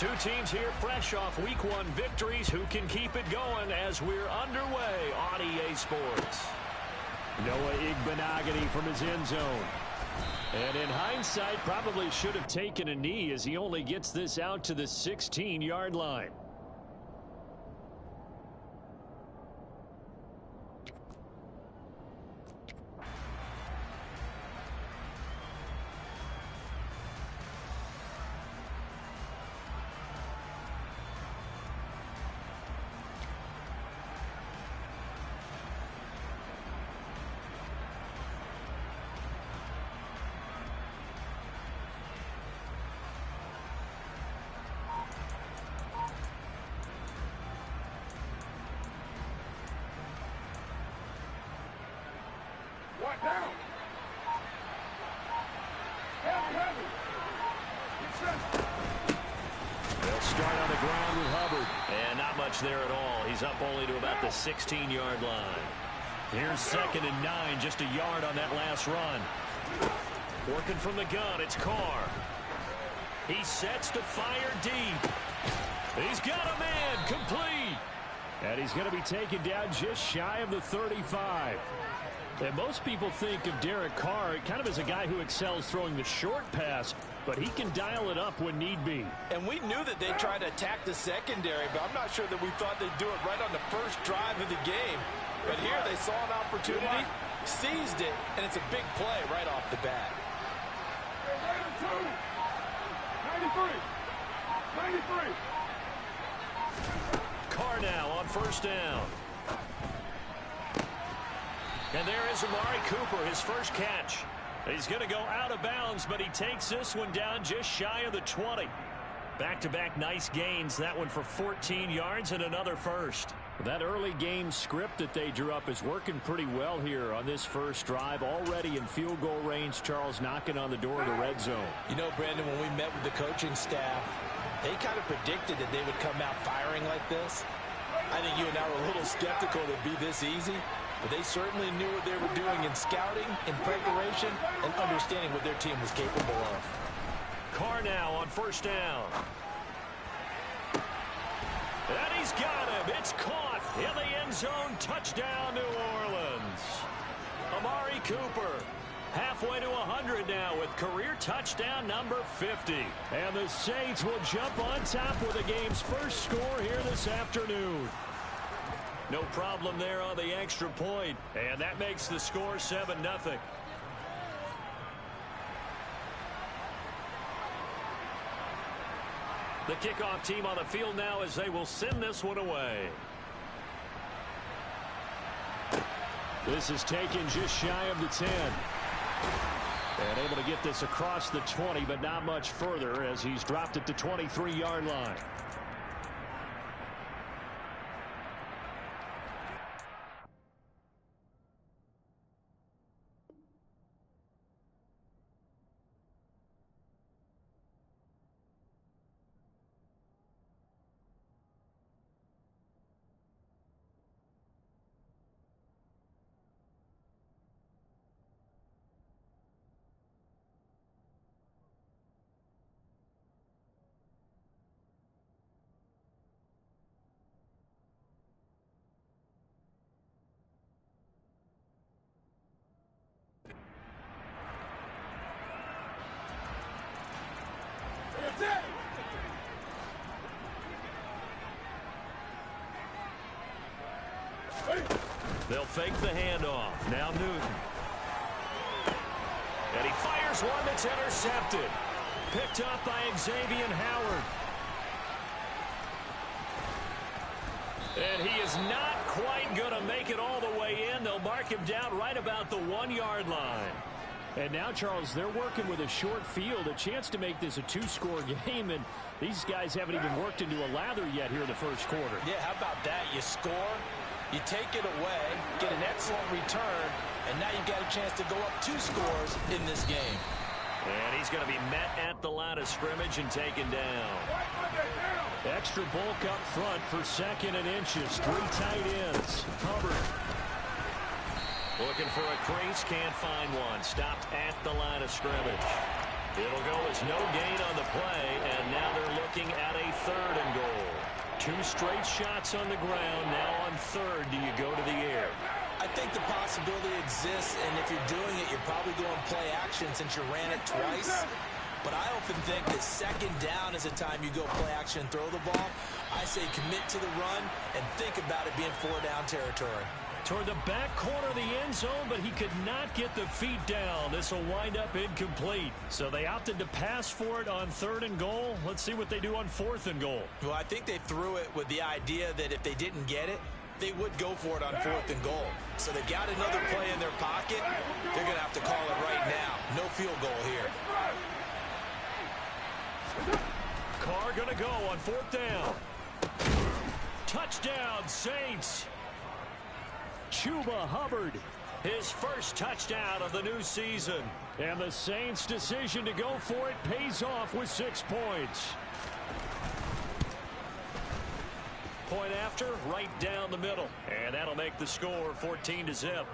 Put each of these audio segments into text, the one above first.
Two teams here fresh off Week 1 victories. Who can keep it going as we're underway on EA Sports? Noah Igbenogany from his end zone. And in hindsight, probably should have taken a knee as he only gets this out to the 16-yard line. They'll start on the ground with Hubbard. And not much there at all. He's up only to about the 16-yard line. Here's 2nd and 9, just a yard on that last run. Working from the gun, it's Carr. He sets to fire deep. He's got a man, complete. And he's going to be taken down just shy of the 35. And most people think of Derek Carr kind of as a guy who excels throwing the short pass, but he can dial it up when need be. And we knew that they'd try to attack the secondary, but I'm not sure that we thought they'd do it right on the first drive of the game. But here they saw an opportunity, seized it, and it's a big play right off the bat. 93. Carr now on first down. And there is Amari Cooper, his first catch. He's going to go out of bounds, but he takes this one down just shy of the 20. Back-to-back nice gains. That one for 14 yards and another first. That early game script that they drew up is working pretty well here on this first drive. Already in field goal range, Charles knocking on the door of the red zone. You know, Brandon, when we met with the coaching staff, they kind of predicted that they would come out firing like this. I think you and I were a little skeptical it would be this easy. But they certainly knew what they were doing in scouting, in preparation, and understanding what their team was capable of. Carr now on first down. And he's got him. It's caught in the end zone. Touchdown, New Orleans. Amari Cooper halfway to 100 now with career touchdown number 50. And the Saints will jump on top with the game's first score here this afternoon. No problem there on the extra point. And that makes the score 7-0. The kickoff team on the field now as they will send this one away. This is taken just shy of the 10. And able to get this across the 20, but not much further as he's dropped at the 23-yard line. They'll fake the handoff. Now Newton. And he fires one that's intercepted. Picked up by Xavier Howard. And he is not quite going to make it all the way in. They'll mark him down right about the 1-yard line. And now, Charles, they're working with a short field, a chance to make this a 2-score game, and these guys haven't even worked into a lather yet here in the first quarter. Yeah, how about that? You score, you take it away, get an excellent return, and now you've got a chance to go up 2 scores in this game. And he's going to be met at the line of scrimmage and taken down. Extra bulk up front for 2nd and inches. 3 tight ends. Hubbard looking for a crease, can't find one. Stopped at the line of scrimmage. It'll go as no gain on the play, and now they're looking at a 2 straight shots on the ground. Now on third, do you go to the air? I think the possibility exists, and if you're doing it, you're probably going play action since you ran it twice. But I often think that second down is a time you go play action and throw the ball. I say commit to the run and think about it being 4-down territory. Toward the back corner of the end zone, but he could not get the feet down. This will wind up incomplete. So they opted to pass for it on 3rd and goal. Let's see what they do on 4th and goal. Well, I think they threw it with the idea that if they didn't get it, they would go for it on 4th and goal. So they got another play in their pocket. They're going to have to call it right now. No field goal here. Carr going to go on 4th down. Touchdown, Saints. Chuba Hubbard, his first touchdown of the new season. And the Saints' decision to go for it pays off with 6 points. Point after, right down the middle. And that'll make the score 14-0.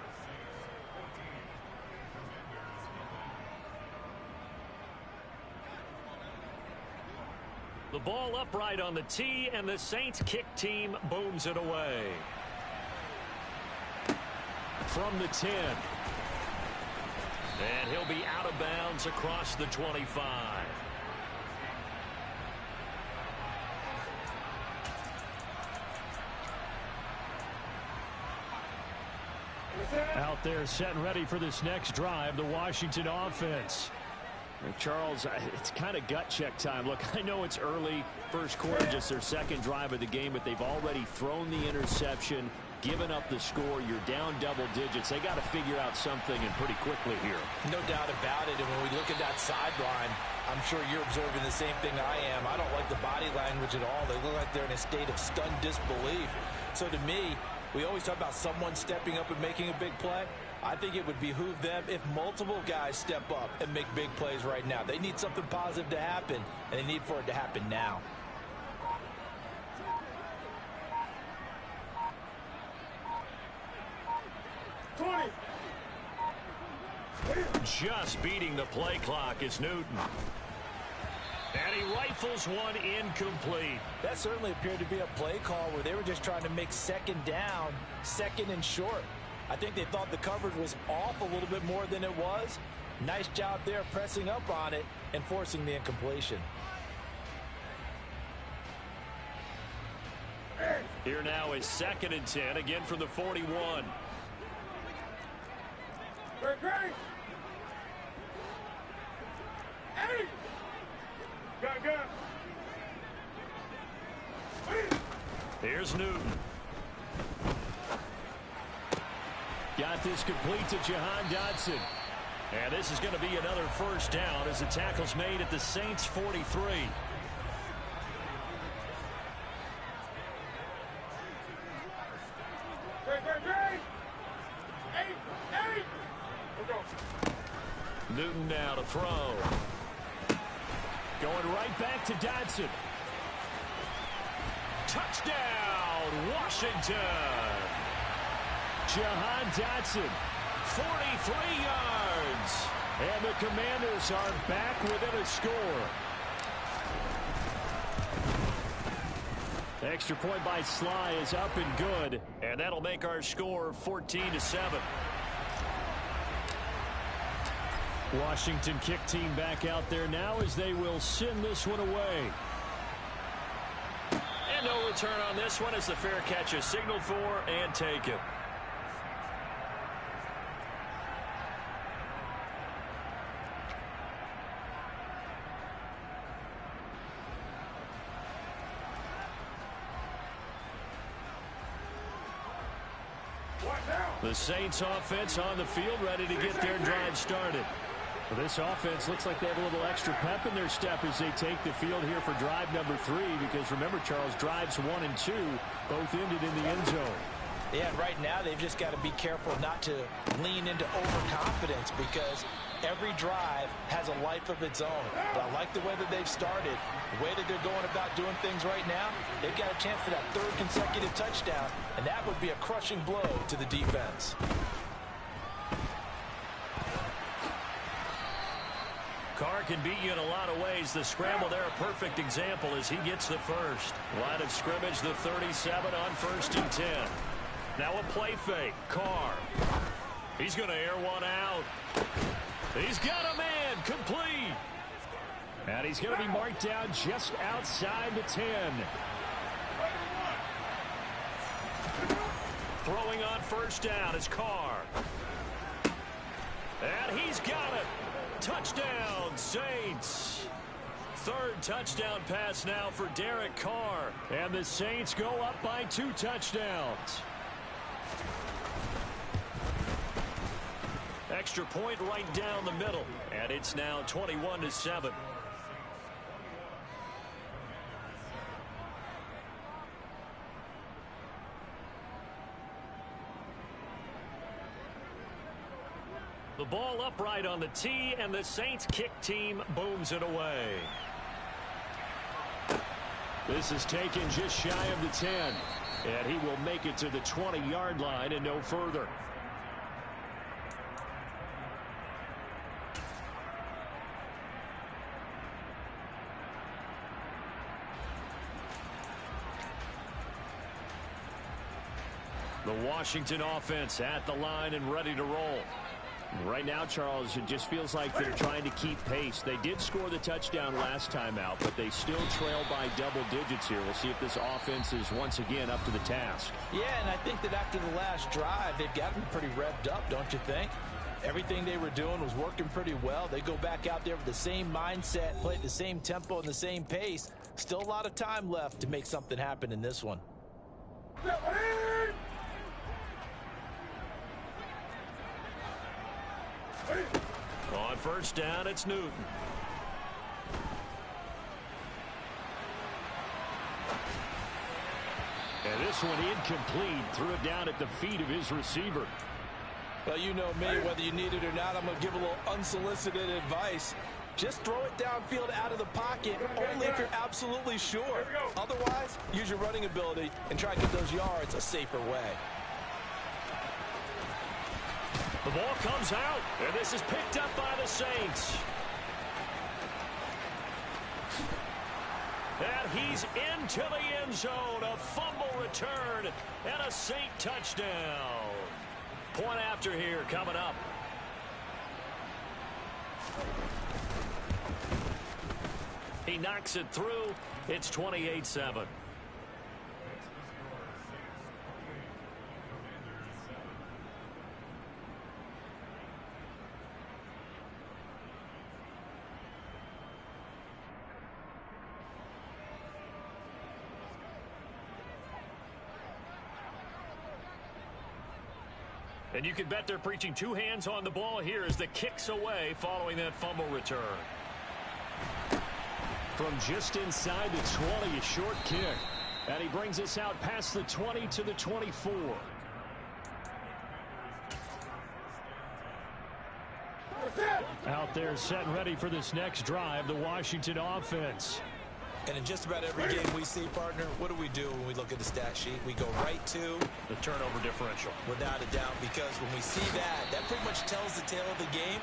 The ball upright on the tee, and the Saints kick team booms it away. From the 10. And he'll be out of bounds across the 25. Out there set and ready for this next drive, the Washington offense. Charles, it's kind of gut check time. Look, I know it's early, first quarter, just their second drive of the game, but they've already thrown the interception, given up the score. You're down double digits. They got to figure out something, and pretty quickly here. No doubt about it. And when we look at that sideline, I'm sure you're observing the same thing I am. I don't like the body language at all. They look like they're in a state of stunned disbelief. So to me, we always talk about someone stepping up and making a big play. I think it would behoove them if multiple guys step up and make big plays right now. They need something positive to happen, and they need for it to happen now. Just beating the play clock is Newton. And he rifles one incomplete. That certainly appeared to be a play call where they were just trying to make second down, second and short. I think they thought the coverage was off a little bit more than it was. Nice job there pressing up on it and forcing the incompletion. Here now is 2nd and 10, again from the 41. Here's Newton. Got this complete to Jahan Dotson. And this is going to be another first down as the tackle's made at the Saints' 43. Newton now to throw. Going right back to Dotson. Touchdown, Washington. Jahan Dotson, 43 yards. And the Commanders are back within a score. The extra point by Sly is up and good. And that'll make our score 14-7. Washington kick team back out there now as they will send this one away. And no return on this one as the fair catch is signaled for and taken. The Saints offense on the field ready to get their drive started. Well, this offense looks like they have a little extra pep in their step as they take the field here for drive number 3, because remember, Charles, drives 1 and 2 both ended in the end zone. Yeah, right now they've just got to be careful not to lean into overconfidence, because every drive has a life of its own. But I like the way that they've started, the way that they're going about doing things right now. They've got a chance for that 3rd consecutive touchdown, and that would be a crushing blow to the defense. Carr can beat you in a lot of ways. The scramble there, a perfect example as he gets the first. Line of scrimmage, the 37 on 1st and 10. Now a play fake. Carr. He's going to air one out. He's got a man. Complete. And he's going to be marked down just outside the 10. Throwing on 1st down is Carr. And he's got it. Touchdown, Saints. 3rd touchdown pass now for Derek Carr. And the Saints go up by 2 touchdowns. Extra point right down the middle. And it's now 21-7. The ball upright on the tee, and the Saints kick team booms it away. This is taken just shy of the 10. And he will make it to the 20-yard line and no further. The Washington offense at the line and ready to roll. Right now, Charles, it just feels like they're trying to keep pace. They did score the touchdown last time out, but they still trail by double digits here. We'll see if this offense is once again up to the task. Yeah, and I think that after the last drive, they've got to be pretty revved up, don't you think? Everything they were doing was working pretty well. They go back out there with the same mindset, play at the same tempo and the same pace. Still a lot of time left to make something happen in this one. On 1st down, it's Newton. And this one incomplete. Threw it down at the feet of his receiver. Well, you know me, whether you need it or not, I'm going to give a little unsolicited advice. Just throw it downfield out of the pocket, only if you're absolutely sure. Otherwise, use your running ability and try to get those yards a safer way. The ball comes out, and this is picked up by the Saints. And he's into the end zone. A fumble return and a Saint touchdown. Point after here coming up. He knocks it through. It's 28-7. And you can bet they're preaching 2 hands on the ball here as the kick's away following that fumble return. From just inside the 20, a short kick. And he brings us out past the 20 to the 24. Out there set and ready for this next drive, the Washington offense. And in just about every game we see, partner, what do we do when we look at the stat sheet? We go right to the turnover differential. Without a doubt, because when we see that, that pretty much tells the tale of the game.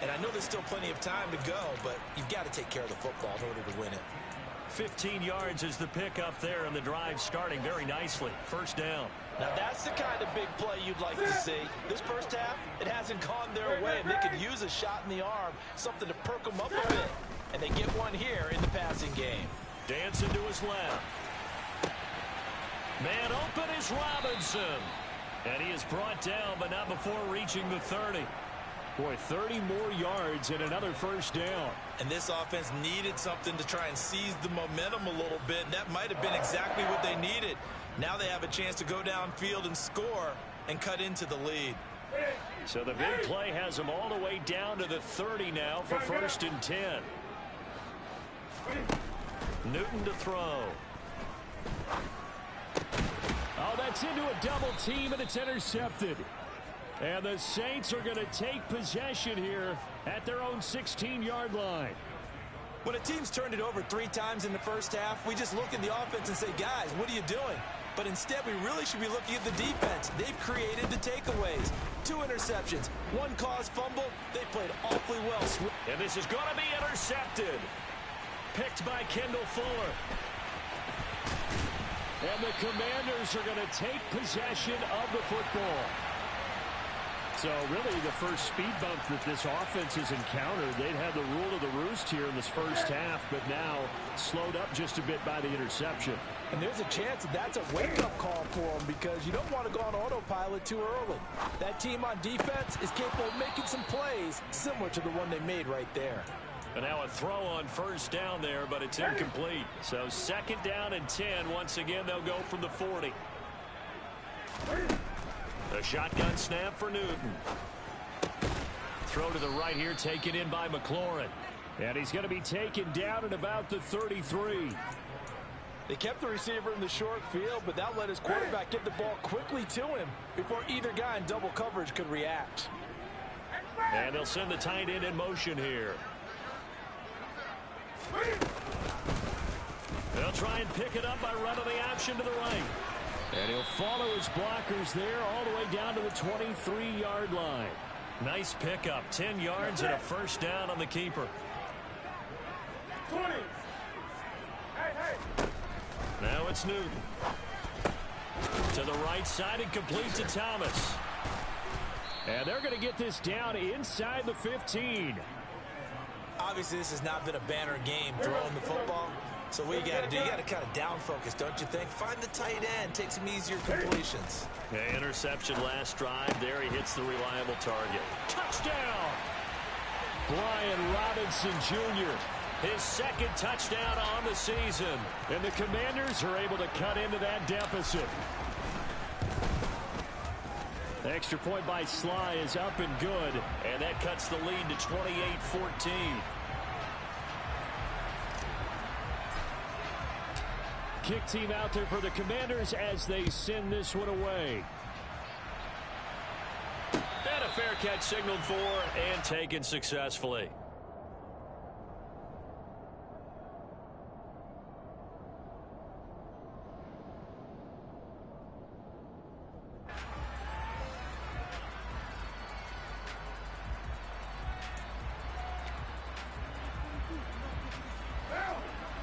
And I know there's still plenty of time to go, but you've got to take care of the football in order to win it. 15 yards is the pickup there, and the drive starting very nicely. 1st down. Now that's the kind of big play you'd like to see. This first half, it hasn't gone their way, and they could use a shot in the arm, something to perk them up a bit. And they get one here in the passing game. Dancing to his left. Man open is Robinson. And he is brought down, but not before reaching the 30. Boy, 30 more yards and another 1st down. And this offense needed something to try and seize the momentum a little bit. And that might have been exactly what they needed. Now they have a chance to go downfield and score and cut into the lead. So the big play has them all the way down to the 30 now for 1st and 10. Newton to throw. Oh, that's into a double team, and it's intercepted. And the Saints are going to take possession here at their own 16-yard line. When a team's turned it over 3 times in the first half, we just look at the offense and say, guys, what are you doing? But instead, we really should be looking at the defense. They've created the takeaways. 2 interceptions, 1 caused fumble. They played awfully well. And this is going to be intercepted. Picked by Kendall Fuller. And the Commanders are going to take possession of the football. So really the first speed bump that this offense has encountered, they'd had the rule of the roost here in this first half, but now slowed up just a bit by the interception. And there's a chance that that's a wake-up call for them because you don't want to go on autopilot too early. That team on defense is capable of making some plays similar to the one they made right there. And now a throw on first down there, but it's incomplete. So 2nd down and 10. Once again, they'll go from the 40. A shotgun snap for Newton. Throw to the right here, taken in by McLaurin. And he's going to be taken down at about the 33. They kept the receiver in the short field, but that let his quarterback get the ball quickly to him before either guy in double coverage could react. And they'll send the tight end in motion here. They'll try and pick it up by running the option to the right. And he'll follow his blockers there all the way down to the 23-yard line. Nice pickup, 10 yards and a first down on the keeper. 20. Now it's Newton. To the right side and complete to Thomas. And they're going to get this down inside the 15. Obviously, this has not been a banner game throwing the football. So what you got to do, you got to kind of down focus, don't you think? Find the tight end, take some easier completions. Yeah, interception last drive. There he hits the reliable target. Touchdown! Brian Robinson Jr., his 2nd touchdown on the season. And the Commanders are able to cut into that deficit. The extra point by Sly is up and good. And that cuts the lead to 28-14. Kick team out there for the Commanders as they send this one away. And a fair catch signaled for and taken successfully.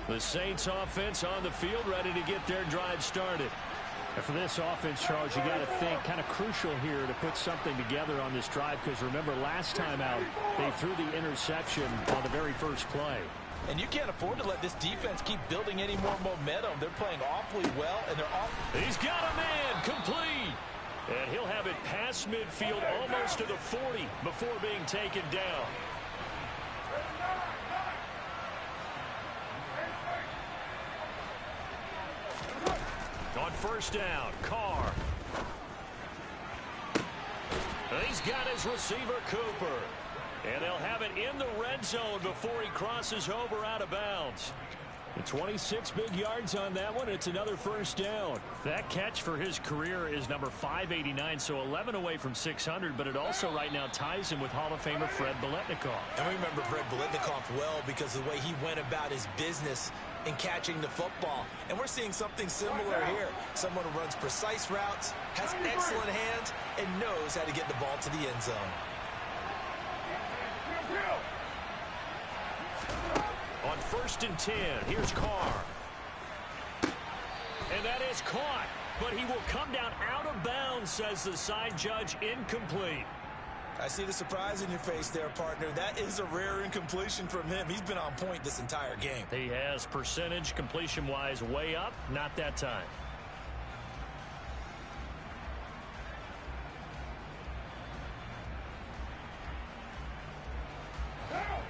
The Saints offense on the field, ready to get their drive started. And for this offense, Charles, you got to think kind of crucial here to put something together on this drive, because remember last time out they threw the interception on the very first play. And you can't afford to let this defense keep building any more momentum. They're playing awfully well, and they're off. He's got a man complete. And he'll have it past midfield almost to the 40 before being taken down. On first down, Carr. He's got his receiver, Cooper. And they'll have it in the red zone before he crosses over out of bounds. 26 big yards on that one. It's another first down. That catch for his career is number 589, so 11 away from 600, but it also right now ties him with Hall of Famer Fred Biletnikoff. And we remember Fred Biletnikoff well because of the way he went about his business in catching the football. And we're seeing something similar here. Someone who runs precise routes, has excellent hands, and knows how to get the ball to the end zone. On 1st and 10, here's Carr. And that is caught, but he will come down out of bounds, says the side judge. Incomplete. I see the surprise in your face there, partner. That is a rare incompletion from him. He's been on point this entire game. He has percentage completion-wise way up, not that time.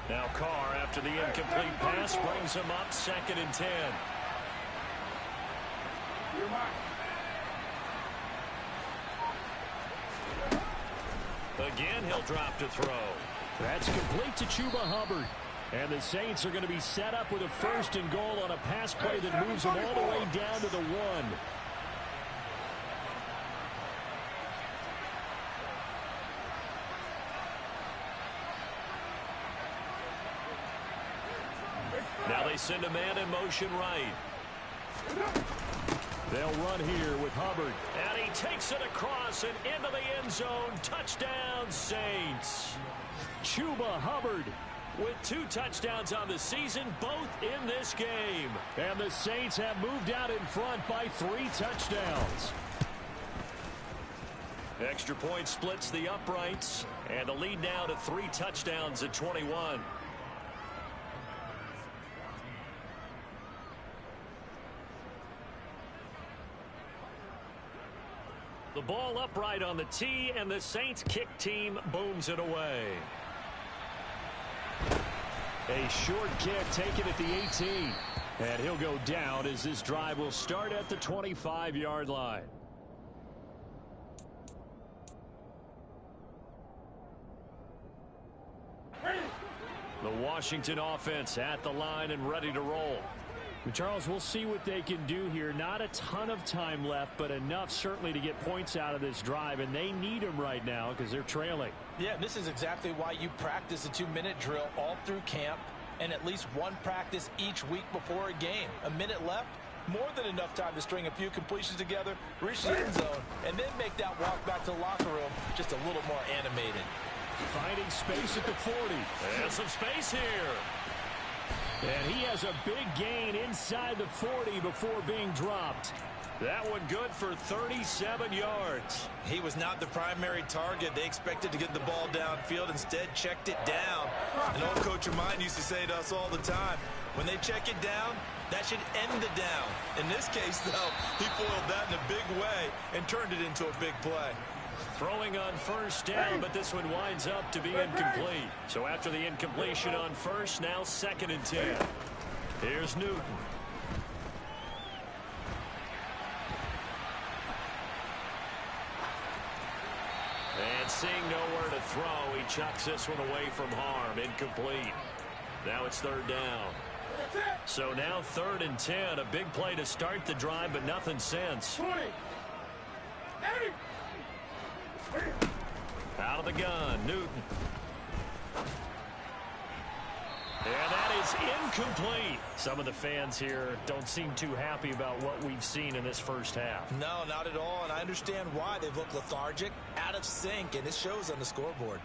Now Carr, after the incomplete pass, brings him up 2nd and 10. Again, he'll drop to throw. That's complete to Chuba Hubbard. And the Saints are going to be set up with a 1st and goal on a pass play that moves them all the way down to the 1. They send a man in motion right. They'll run here with Hubbard. And he takes it across and into the end zone. Touchdown, Saints. Chuba Hubbard with 2 touchdowns on the season, both in this game. And the Saints have moved out in front by 3 touchdowns. Extra point splits the uprights, and the lead now to 3 touchdowns at 21. The ball upright on the tee, and the Saints kick team booms it away. A short kick taken at the 18. And he'll go down as this drive will start at the 25-yard line. The Washington offense at the line and ready to roll. Charles, we'll see what they can do here. Not a ton of time left, but enough certainly to get points out of this drive, and they need them right now because they're trailing. Yeah, this is exactly why you practice a 2-minute drill all through camp and at least one practice each week before a game. A minute left, more than enough time to string a few completions together, reach the end zone, and then make that walk back to the locker room just a little more animated. Finding space at the 40. And some space here. And he has a big gain inside the 40 before being dropped. That one good for 37 yards. He was not the primary target. They expected to get the ball downfield. Instead, checked it down. An old coach of mine used to say to us all the time, when they check it down, that should end the down. In this case, though, he foiled that in a big way and turned it into a big play. Throwing on first down, but this one winds up to be incomplete. So after the incompletion on first, now 2nd and 10. Here's Newton. And seeing nowhere to throw, he chucks this one away from harm. Incomplete. Now it's 3rd down. So now 3rd and 10. A big play to start the drive, but nothing since. Out of the gun, Newton. And that is incomplete. Some of the fans here don't seem too happy about what we've seen in this first half. No, not at all, and I understand why. They've looked lethargic, out of sync, and it shows on the scoreboard.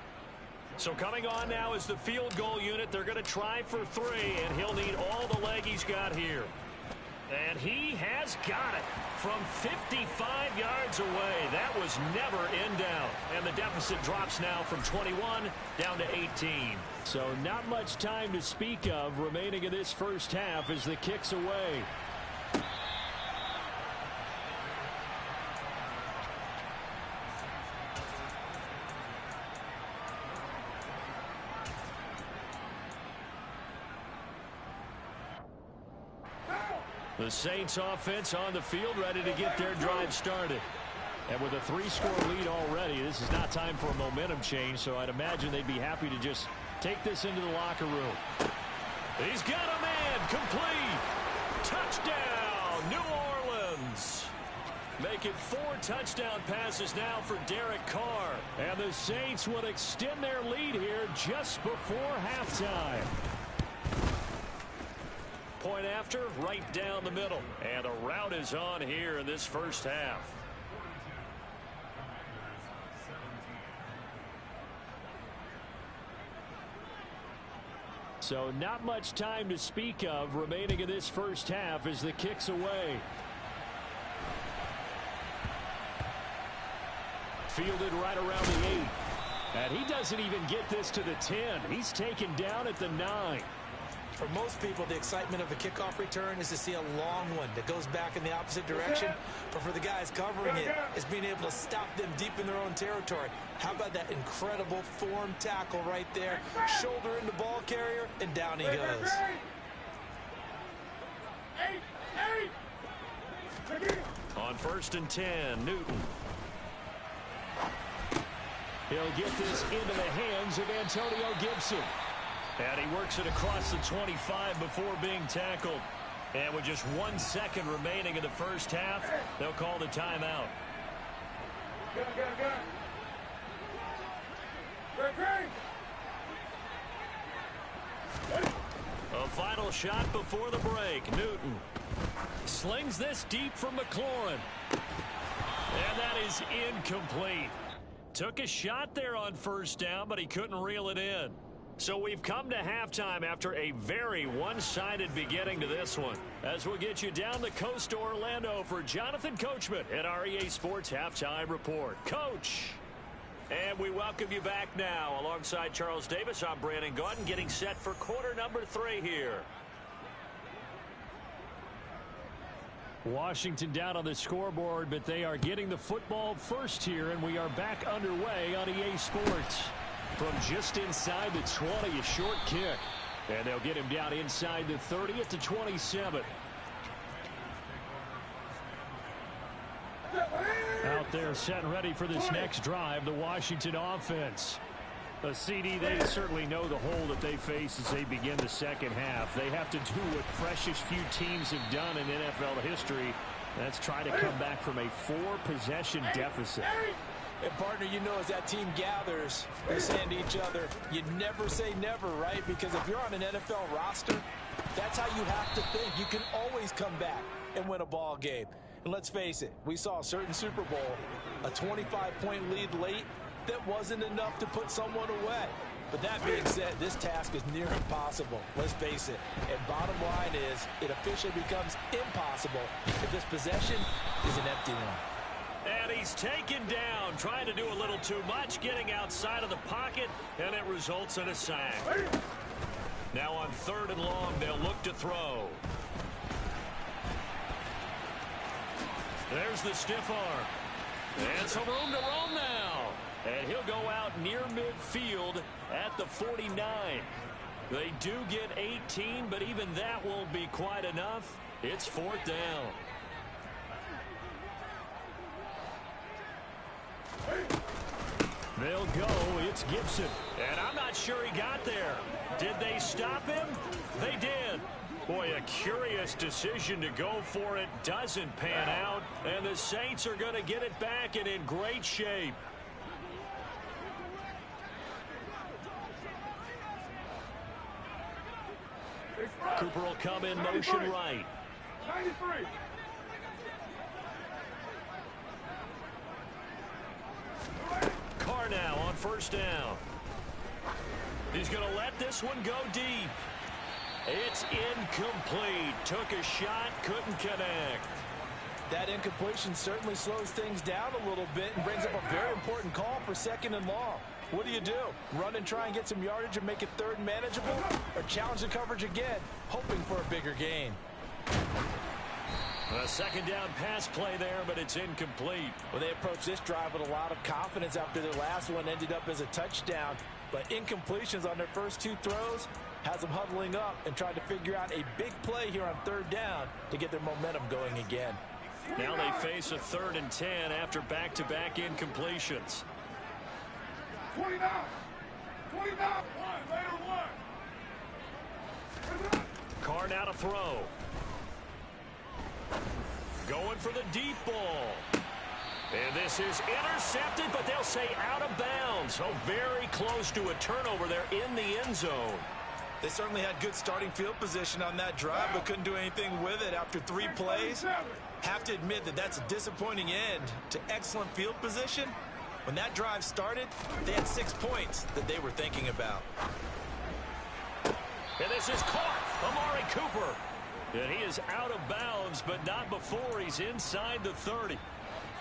So coming on now is the field goal unit. They're going to try for 3, and he'll need all the leg he's got here. And he has got it from 55 yards away. That was never in doubt. And the deficit drops now from 21 down to 18. So not much time to speak of remaining in this first half as the kick's away. The Saints offense on the field ready to get their drive started. And with a 3-score lead already, this is not time for a momentum change, so I'd imagine they'd be happy to just take this into the locker room. He's got a man, complete. Touchdown, New Orleans. Make it 4 touchdown passes now for Derek Carr. And the Saints will extend their lead here just before halftime. Point after, right down the middle. And a rout is on here in this first half. So not much time to speak of remaining in this first half as the kick's away. Fielded right around the 8. And he doesn't even get this to the 10. He's taken down at the 9. For most people, the excitement of a kickoff return is to see a long one that goes back in the opposite direction. But for the guys covering it, it's being able to stop them deep in their own territory. How about that incredible form tackle right there? Shoulder into ball carrier, and down he goes. On 1st and 10, Newton. He'll get this into the hands of Antonio Gibson. And he works it across the 25 before being tackled. And with just 1 second remaining in the first half, they'll call the timeout. A final shot before the break. Newton slings this deep from McLaurin. And that is incomplete. Took a shot there on first down, but he couldn't reel it in. So we've come to halftime after a very one-sided beginning to this one. As we'll get you down the coast to Orlando for Jonathan Coachman at our EA Sports Halftime Report. Coach! And we welcome you back now. Alongside Charles Davis, I'm Brandon Gaudin, getting set for quarter number 3 here. Washington down on the scoreboard, but they are getting the football first here, and we are back underway on EA Sports. From just inside the 20, a short kick. And they'll get him down inside the 30 at the 27. Out there set and ready for this next drive, the Washington offense. A CD, they certainly know the hole that they face as they begin the second half. They have to do what precious few teams have done in NFL history. That's try to come back from a 4-possession deficit. And, partner, you know, as that team gathers, they're saying to each other, you never say never, right? Because if you're on an NFL roster, that's how you have to think. You can always come back and win a ball game. And let's face it, we saw a certain Super Bowl, a 25-point lead late, that wasn't enough to put someone away. But that being said, this task is near impossible. Let's face it. And bottom line is, it officially becomes impossible if this possession is an empty one. And he's taken down, trying to do a little too much, getting outside of the pocket, and it results in a sack. Now on 3rd and long, they'll look to throw. There's the stiff arm. And some room to roam now. And he'll go out near midfield at the 49. They do get 18, but even that won't be quite enough. It's 4th down. They'll go. It's Gibson. And I'm not sure he got there. Did they stop him? They did. Boy, a curious decision to go for it. Doesn't pan out. And the Saints are going to get it back and in great shape. Cooper will come in motion right. 93. Carr now on 1st down. He's going to let this one go deep. It's incomplete. Took a shot, couldn't connect. That incompletion certainly slows things down a little bit and brings up a very important call for 2nd and long. What do? Run and try and get some yardage and make it 3rd and manageable? Or challenge the coverage again, hoping for a bigger gain? A 2nd down pass play there, but it's incomplete. Well, they approached this drive with a lot of confidence after their last one ended up as a touchdown. But incompletions on their first 2 throws has them huddling up and trying to figure out a big play here on 3rd down to get their momentum going again. Now they face a 3rd and 10 after back-to-back incompletions. 29. 29. One. Carr now to throw. Going for the deep ball. And this is intercepted, but they'll say out of bounds. So very close to a turnover there in the end zone. They certainly had good starting field position on that drive, but couldn't do anything with it after 3 plays. Have to admit that that's a disappointing end to excellent field position. When that drive started, they had 6 points that they were thinking about. And this is caught. Amari Cooper. And he is out of bounds, but not before he's inside the 30.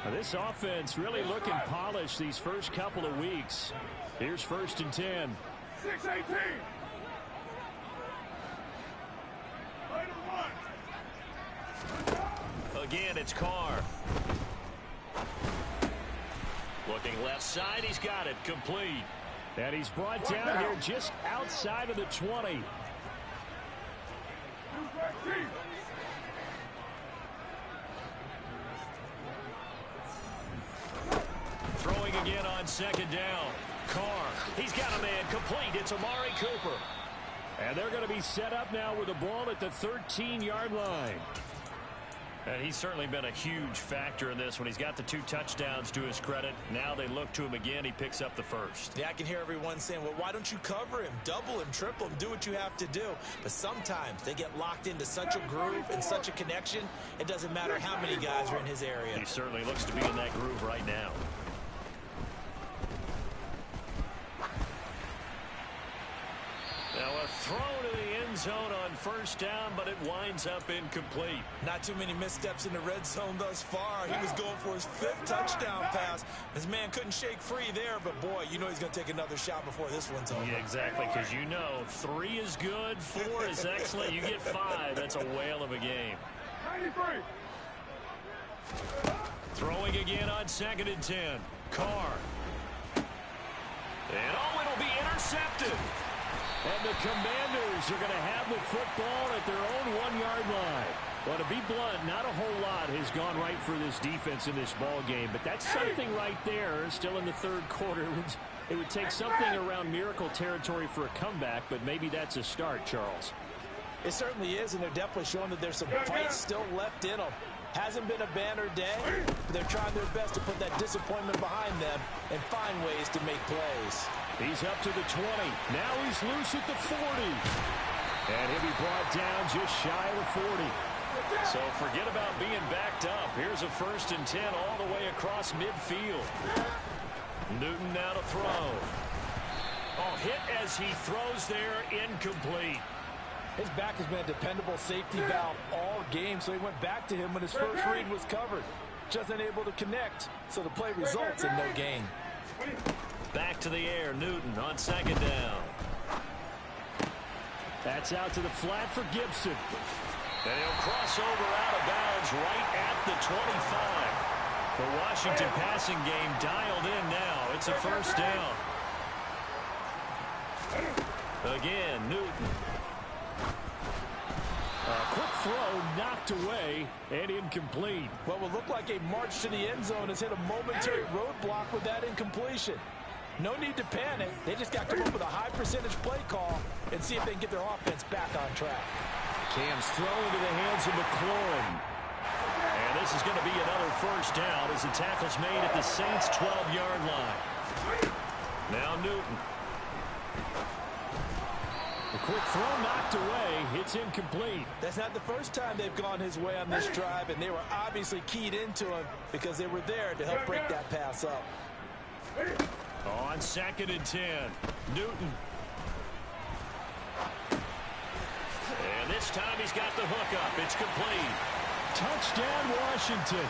Now, this offense really looking polished these first couple of weeks. Here's 1st and 10. 6-18. Again, it's Carr. Looking left side, he's got it, complete. And he's brought down here just outside of the 20. Throwing again on 2nd down. Carr, he's got a man complete. It's Amari Cooper. And they're going to be set up now with the ball at the 13-yard line. And he's certainly been a huge factor in this when he's got the 2 touchdowns to his credit. Now they look to him again. He picks up the first. Yeah, I can hear everyone saying, well, why don't you cover him, double him, triple him, do what you have to do. But sometimes they get locked into such a groove and such a connection, it doesn't matter how many guys are in his area. He certainly looks to be in that groove right now. Now a throw to the end zone on first down, but it winds up incomplete. Not too many missteps in the red zone thus far. He was going for his 5th touchdown pass. His man couldn't shake free there, but boy, you know he's going to take another shot before this one's over. Yeah, exactly, because you know 3 is good, 4 is excellent. You get 5, that's a whale of a game. 93. Throwing again on 2nd and 10. Carr. And it'll be intercepted. And the Commanders are going to have the football at their own 1-yard line. Well, to be blunt, not a whole lot has gone right for this defense in this ball game, but that's something right there. Still in the 3rd quarter. It would take something around miracle territory for a comeback, but maybe that's a start, Charles. It certainly is, and they're definitely showing that there's some fight still left in them. Hasn't been a banner day, but they're trying their best to put that disappointment behind them and find ways to make plays. He's up to the 20. Now he's loose at the 40. And he'll be brought down just shy of the 40. So forget about being backed up. Here's a 1st and 10 all the way across midfield. Newton now to throw. Oh, hit as he throws there, incomplete. His back has been a dependable safety valve all game, so he went back to him when his first read was covered. Just unable to connect, so the play results in no gain. Back to the air, Newton on 2nd down. That's out to the flat for Gibson. And he'll cross over out of bounds right at the 25. The Washington passing game dialed in now. It's a 1st down. Again, Newton. A quick throw knocked away and incomplete. What will look like a march to the end zone has hit a momentary roadblock with that incompletion. No need to panic. They just got to come up with a high percentage play call and see if they can get their offense back on track. Cam's throw into the hands of McLaurin. And this is going to be another 1st down as the tackle's made at the Saints' 12-yard line. Now Newton. The quick throw knocked away. It's incomplete. That's not the first time they've gone his way on this drive, and they were obviously keyed into him because they were there to help break that pass up. On 2nd and 10, Newton. And this time he's got the hook up. It's complete. Touchdown, Washington.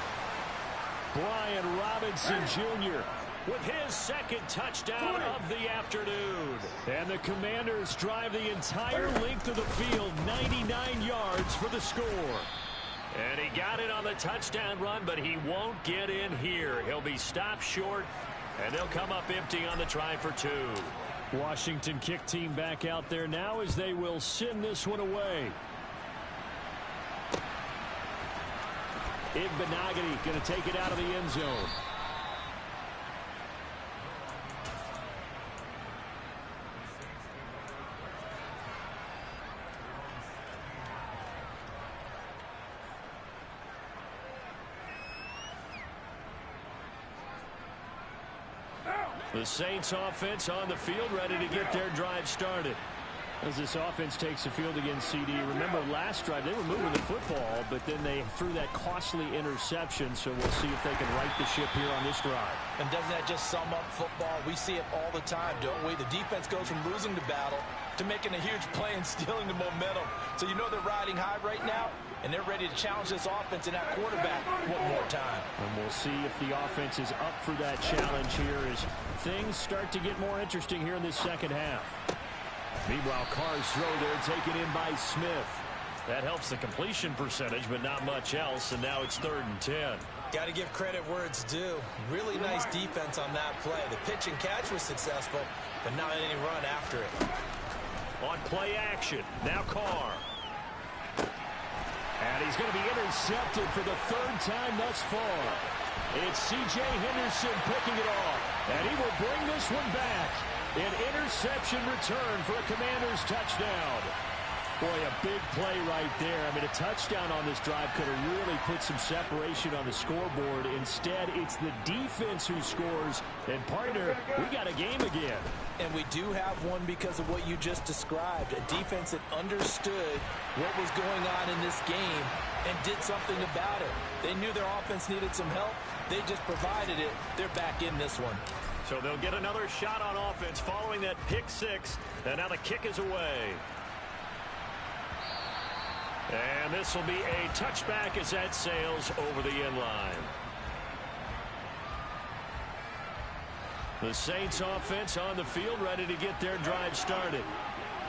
Brian Robinson Jr. with his 2nd touchdown of the afternoon. And the Commanders drive the entire length of the field, 99 yards for the score. And he got it on the touchdown run, but he won't get in here. He'll be stopped short, and they'll come up empty on the try for 2. Washington kick team back out there now as they will send this one away. Igbenogany going to take it out of the end zone. The Saints offense on the field, ready to get their drive started. As this offense takes the field against CD, remember last drive they were moving the football, but then they threw that costly interception, so we'll see if they can right the ship here on this drive. And doesn't that just sum up football? We see it all the time, don't we? The defense goes from losing the battle to making a huge play and stealing the momentum. So you know they're riding high right now, and they're ready to challenge this offense and that quarterback one more time. And we'll see if the offense is up for that challenge here as things start to get more interesting here in this 2nd half. Meanwhile, Carr's throw there taken in by Smith. That helps the completion percentage, but not much else, and now it's 3rd and 10. Got to give credit where it's due. Really nice defense on that play. The pitch and catch was successful, but not any run after it. On play action, now Carr. And he's going to be intercepted for the 3rd time thus far. It's C.J. Henderson picking it off, and he will bring this one back. An interception return for a Commanders touchdown. Boy, a big play right there. I mean, a touchdown on this drive could have really put some separation on the scoreboard. Instead, it's the defense who scores. And, partner, we got a game again. And we do have one because of what you just described. A defense that understood what was going on in this game and did something about it. They knew their offense needed some help. They just provided it. They're back in this one. So they'll get another shot on offense following that pick six. And now the kick is away. And this will be a touchback as that sails over the end line. The Saints offense on the field, ready to get their drive started.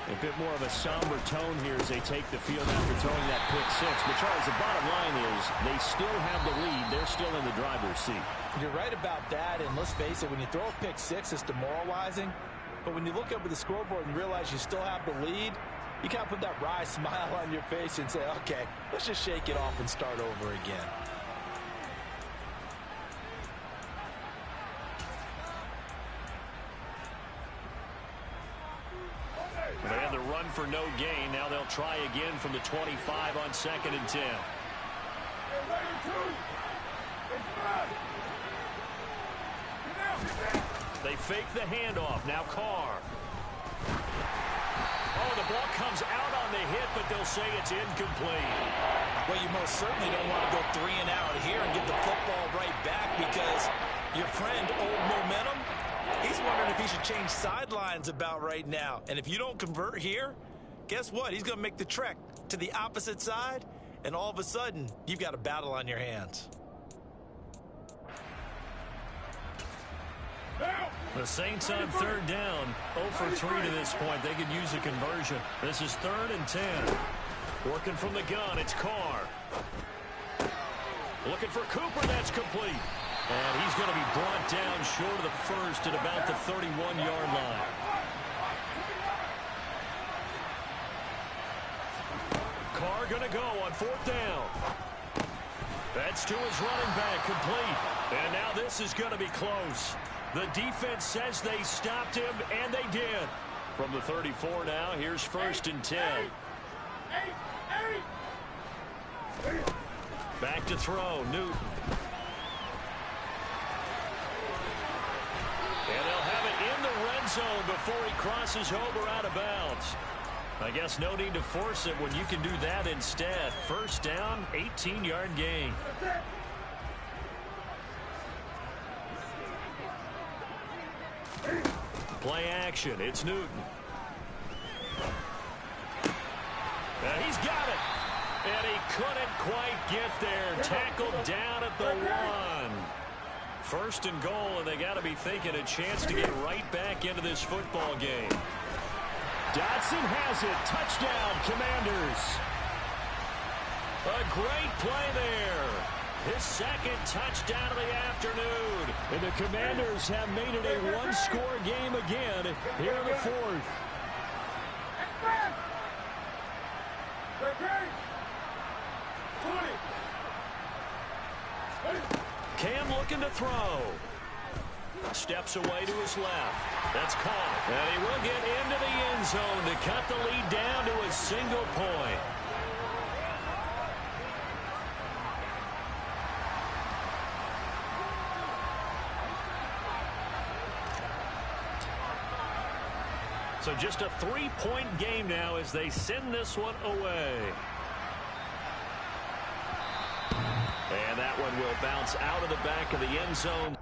A bit more of a somber tone here as they take the field after throwing that pick six. But, Charles, the bottom line is they still have the lead. They're still in the driver's seat. You're right about that, and let's face it, when you throw a pick six, it's demoralizing. But when you look up at the scoreboard and realize you still have the lead, you kind of put that wry smile on your face and say, okay, let's just shake it off and start over again. They had the run for no gain. Now they'll try again from the 25 on 2nd and 10. They fake the handoff. Now Carr. Oh, the ball comes out on the hit, but they'll say it's incomplete. Well, you most certainly don't want to go 3 and out here and get the football right back because your friend, Old Momentum, he's wondering if he should change sidelines about right now. And if you don't convert here, guess what? He's going to make the trek to the opposite side, and all of a sudden, you've got a battle on your hands. The Saints on 3rd down, 0 for 3 to this point. They could use a conversion. This is 3rd and 10. Working from the gun, it's Carr. Looking for Cooper, that's complete. And he's going to be brought down short of the first at about the 31-yard line. Carr going to go on 4th down. That's to his running back, complete. And now this is going to be close. The defense says they stopped him, and they did. From the 34 now, here's 1st and 10. Back to throw, Newton. And they'll have it in the red zone before he crosses over out of bounds. I guess no need to force it when you can do that instead. 1st down, 18-yard gain. Play action. It's Newton. And he's got it. And he couldn't quite get there. Tackled down at the 1. 1st and goal, and they got to be thinking a chance to get right back into this football game. Dotson has it. Touchdown, Commanders. A great play there. His 2nd touchdown of the afternoon. And the Commanders have made it a one-score game again here in the 4th. Cam looking to throw. Steps away to his left. That's caught. And he will get into the end zone to cut the lead down to a single point. So just a 3-point game now as they send this one away. And that one will bounce out of the back of the end zone.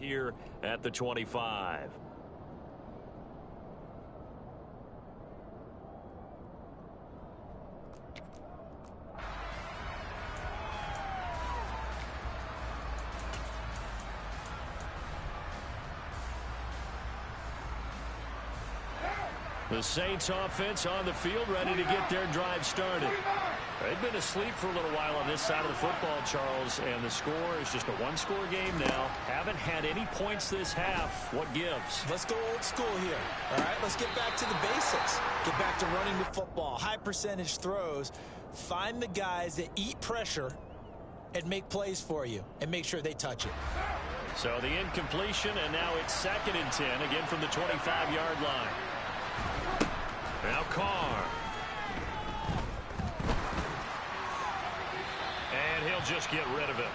here at the 25. The Saints offense on the field, ready to get their drive started. They've been asleep for a little while on this side of the football, Charles, and the score is just a one-score game now. Haven't had any points this half. What gives? Let's go old school here. All right, let's get back to the basics. Get back to running the football, high percentage throws. Find the guys that eat pressure and make plays for you and make sure they touch it. So the incompletion, and now it's 2nd and 10, again from the 25-yard line. Now Carr. And he'll just get rid of him.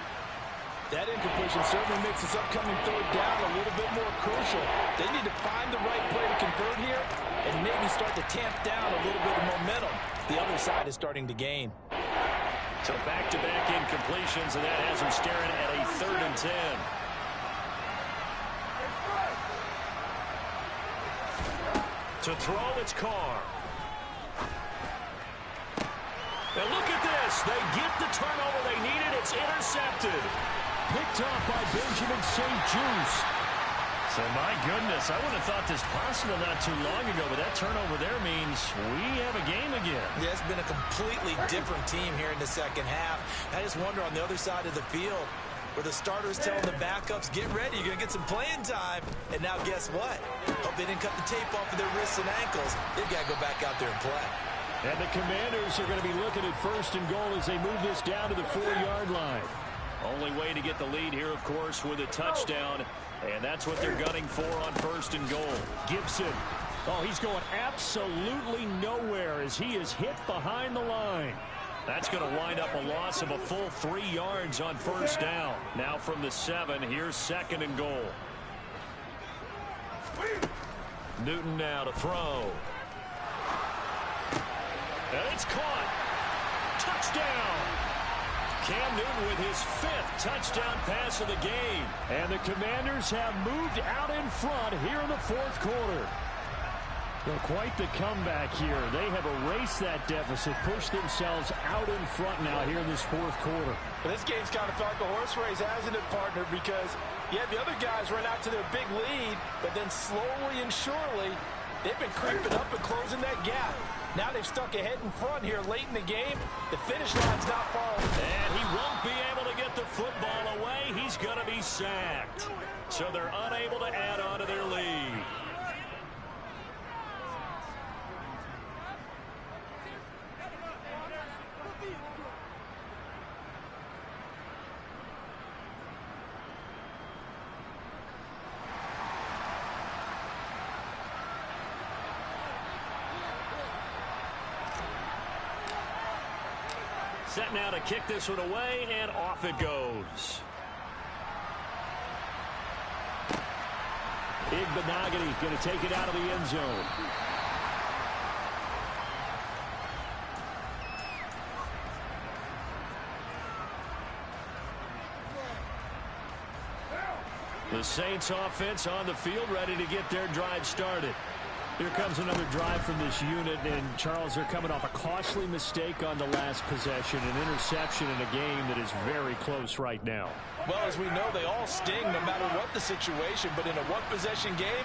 That incompletion certainly makes this upcoming 3rd down a little bit more crucial. They need to find the right play to convert here and maybe start to tamp down a little bit of momentum. The other side is starting to gain. So back-to-back incompletions, and that has him staring at a 3rd and 10. To throw, it's Carr. And look at this. They get the turnover they needed. It's intercepted. Picked off by Benjamin St-Juste. So, my goodness, I wouldn't have thought this possible not too long ago, but that turnover there means we have a game again. Yeah, it's been a completely different team here in the second half. I just wonder on the other side of the field, where the starters telling the backups, get ready, you're going to get some playing time. And now guess what? Hope they didn't cut the tape off of their wrists and ankles. They've got to go back out there and play. And the Commanders are going to be looking at 1st and goal as they move this down to the 4-yard line. Only way to get the lead here, of course, with a touchdown. And that's what they're gunning for on 1st and goal. Gibson. Oh, he's going absolutely nowhere as he is hit behind the line. That's going to wind up a loss of a full 3 yards on 1st down. Now from the 7, here's 2nd and goal. Newton now to throw. And it's caught. Touchdown. Cam Newton with his 5th touchdown pass of the game. And the Commanders have moved out in front here in the 4th quarter. Well, quite the comeback here. They have erased that deficit, pushed themselves out in front now here in this 4th quarter. But this game's kind of felt like a horse race, hasn't it, partner? Because, yeah, the other guys run out to their big lead, but then slowly and surely, they've been creeping up and closing that gap. Now they've stuck ahead in front here late in the game. The finish line's not far away. And he won't be able to get the football away. He's going to be sacked. So they're unable to add on to their lead. Set now to kick this one away, and off it goes. Igbenogany going to take it out of the end zone. The Saints offense on the field, ready to get their drive started. Here comes another drive from this unit, and Charles, they're coming off a costly mistake on the last possession, an interception in a game that is very close right now. Well, as we know, they all sting no matter what the situation, but in a one-possession game,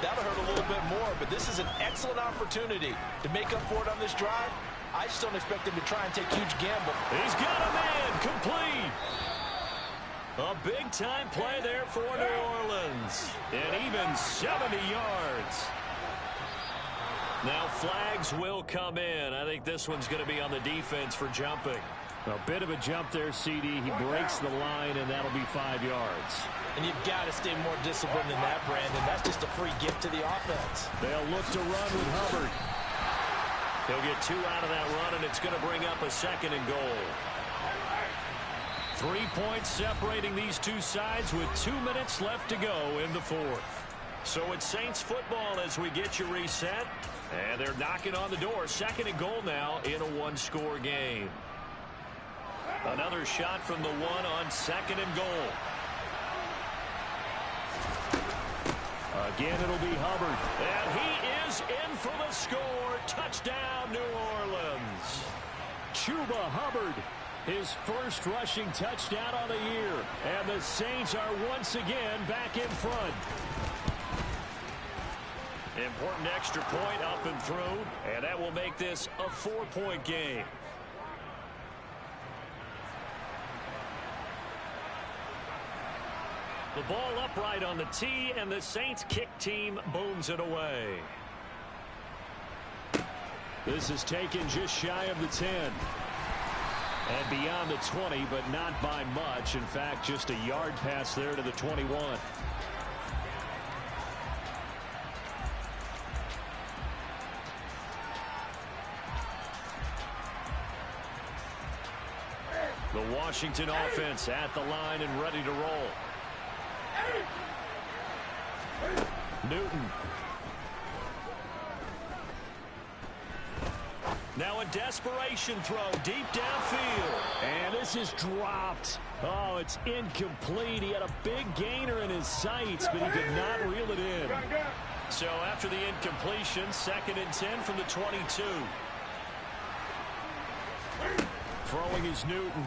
that'll hurt a little bit more. But this is an excellent opportunity to make up for it on this drive. I just don't expect him to try and take huge gamble. He's got a man, complete. A big-time play there for New Orleans, and even 70 yards. Now flags will come in. I think this one's going to be on the defense for jumping. A bit of a jump there, CD. He breaks the line, and that'll be 5 yards. And you've got to stay more disciplined than that, Brandon. That's just a free gift to the offense. They'll look to run with Hubbard. He'll get 2 out of that run, and it's going to bring up a 2nd and goal. 3 points separating these two sides with 2 minutes left to go in the 4th. So it's Saints football as we get you reset. And they're knocking on the door. 2nd and goal now in a one-score game. Another shot from the 1 on 2nd and goal. Again, it'll be Hubbard. And he is in for the score. Touchdown, New Orleans. Chuba Hubbard, his first rushing touchdown on the year. And the Saints are once again back in front. Important extra point up and through. And that will make this a 4-point game. The ball upright on the tee, and the Saints kick team booms it away. This is taken just shy of the 10. And beyond the 20, but not by much. In fact, just a yard pass there to the 21. The Washington offense at the line and ready to roll. Newton. Now a desperation throw deep downfield. And this is dropped. Oh, it's incomplete. He had a big gainer in his sights, but he could not reel it in. So after the incompletion, 2nd and 10 from the 22. Throwing is Newton.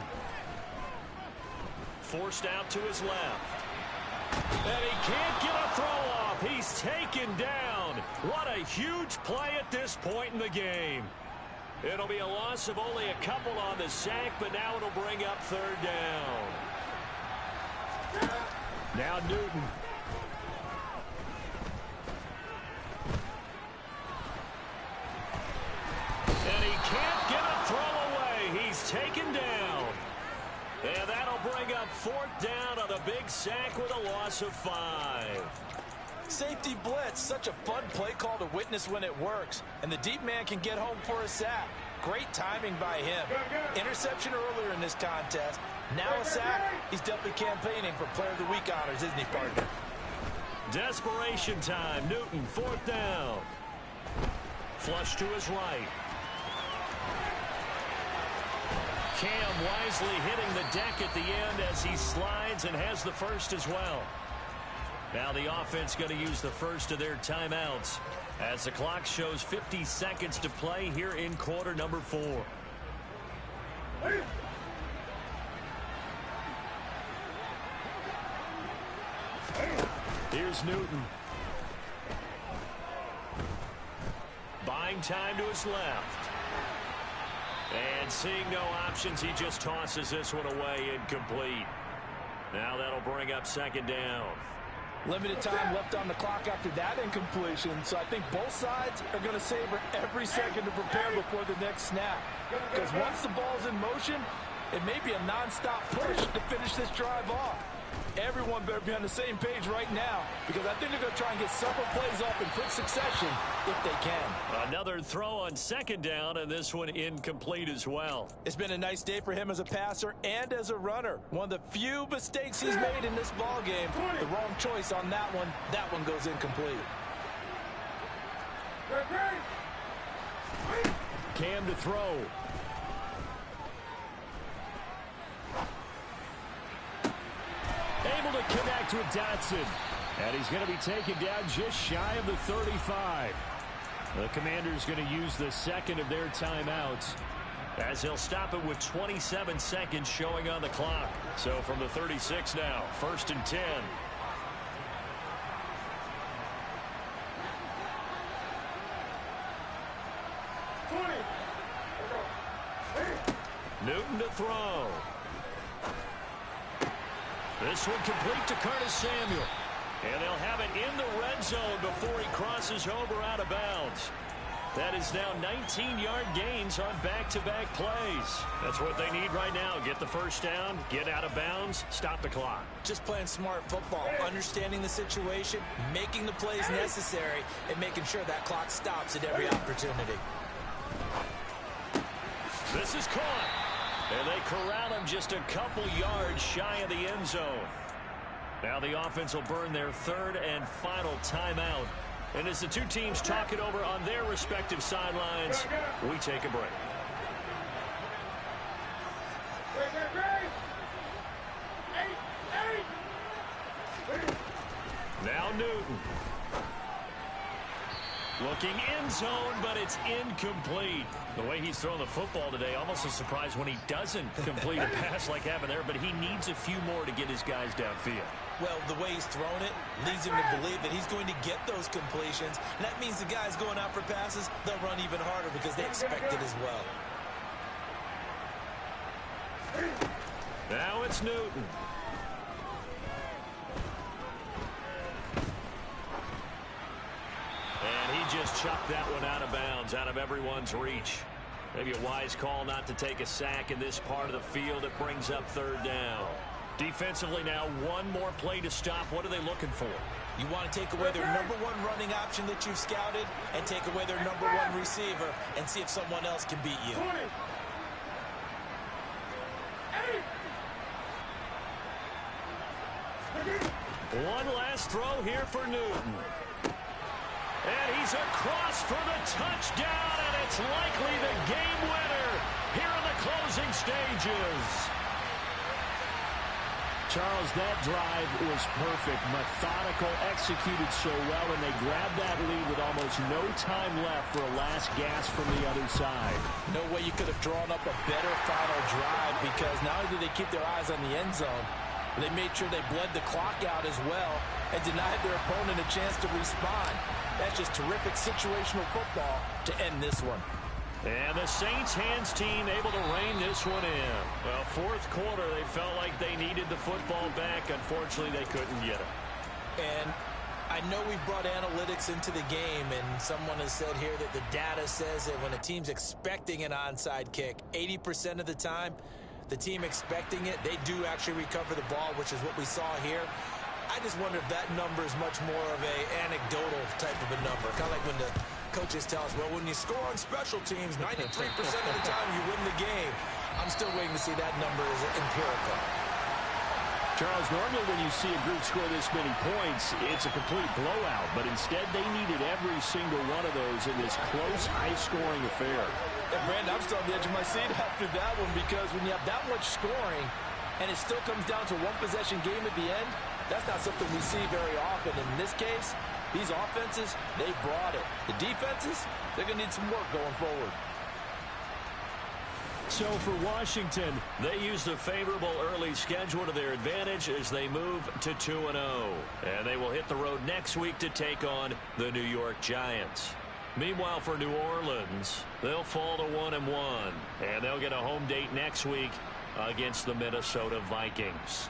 Forced out to his left. And he can't get a throw off. He's taken down. What a huge play at this point in the game. It'll be a loss of only a couple on the sack, but now it'll bring up 3rd down. Now Newton. And he can't get a throw away. He's taken down. And that'll bring up 4th down on a big sack with a loss of 5. Safety blitz, such a fun play call to witness when it works. And the deep man can get home for a sack. Great timing by him. Interception earlier in this contest. Now a sack. He's definitely campaigning for Player of the Week honors, isn't he, partner? Desperation time. Newton, 4th down. Flush to his right. Cam wisely hitting the deck at the end as he slides and has the first as well. Now the offense going to use the first of their timeouts as the clock shows 50 seconds to play here in quarter number 4. Here's Newton. Buying time to his left. And seeing no options, he just tosses this one away incomplete. Now that'll bring up 2nd down. Limited time left on the clock after that incompletion, so I think both sides are going to savor every second to prepare before the next snap. Because once the ball's in motion, it may be a non-stop push to finish this drive off. Everyone better be on the same page right now, because I think they're going to try and get several plays off in quick succession if they can. Another throw on 2nd down, and this one incomplete as well. It's been a nice day for him as a passer and as a runner. One of the few mistakes he's made in this ball game. The wrong choice on that one. That one goes incomplete. Cam to throw. Able to connect with Dotson. And he's going to be taken down just shy of the 35. The Commanders going to use the 2nd of their timeouts as he'll stop it with 27 seconds showing on the clock. So from the 36 now, 1st and 10. Newton to throw. This one complete to Curtis Samuel. And they'll have it in the red zone before he crosses over out of bounds. That is now 19-yard gains on back-to-back plays. That's what they need right now. Get the first down, get out of bounds, stop the clock. Just playing smart football, understanding the situation, making the plays necessary, and making sure that clock stops at every opportunity. This is caught. And they corral him just a couple yards shy of the end zone. Now the offense will burn their 3rd and final timeout. And as the two teams talk it over on their respective sidelines, we take a break. Now Newton. Looking end zone, but it's incomplete. The way he's throwing the football today, almost a surprise when he doesn't complete a pass like happened there, but he needs a few more to get his guys downfield. Well, the way he's thrown it leads him to believe that he's going to get those completions. And that means the guys going out for passes, they'll run even harder because they expect it as well. Now it's Newton. And he just chucked that one out of bounds, out of everyone's reach. Maybe a wise call not to take a sack in this part of the field. It brings up third down. Defensively now, one more play to stop. What are they looking for? You want to take away their number one running option that you've scouted and take away their number one receiver and see if someone else can beat you. One last throw here for Newton. And he's across for the touchdown, and it's likely the game winner here in the closing stages. Charles, that drive was perfect. Methodical, executed so well, and they grabbed that lead with almost no time left for a last gasp from the other side. No way you could have drawn up a better final drive, because not only did they keep their eyes on the end zone, they made sure they bled the clock out as well and denied their opponent a chance to respond. That's just terrific situational football to end this one. And the Saints hands team able to rein this one in. Well, fourth quarter, they felt like they needed the football back. Unfortunately, they couldn't get it. And I know we brought analytics into the game, and someone has said here that the data says that when a team's expecting an onside kick, 80% of the time, the team expecting it, they do actually recover the ball, which is what we saw here. I just wonder if that number is much more of a anecdotal type of a number. Kind of like when the coaches tell us, well, when you score on special teams, 93% of the time you win the game. I'm still waiting to see that number is empirical. Charles, normally when you see a group score this many points, it's a complete blowout. But instead, they needed every single one of those in this close, high-scoring affair. And Brandon, I'm still on the edge of my seat after that one, because when you have that much scoring and it still comes down to one possession game at the end, that's not something we see very often. And in this case, these offenses, they brought it. The defenses, they're going to need some work going forward. So for Washington, they use the favorable early schedule to their advantage as they move to 2-0. And they will hit the road next week to take on the New York Giants. Meanwhile, for New Orleans, they'll fall to 1-1. And they'll get a home date next week against the Minnesota Vikings.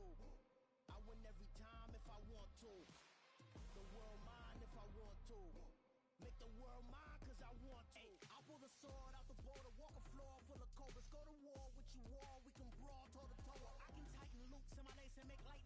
to. I win every time if I want to. The world mine if I want to. Make the world mine cause I want to. I'll pull the sword out the border, walk a floor full of cobras. Go to war with you all, we can brawl toe to toe. I can tighten loops in my lace and make lightning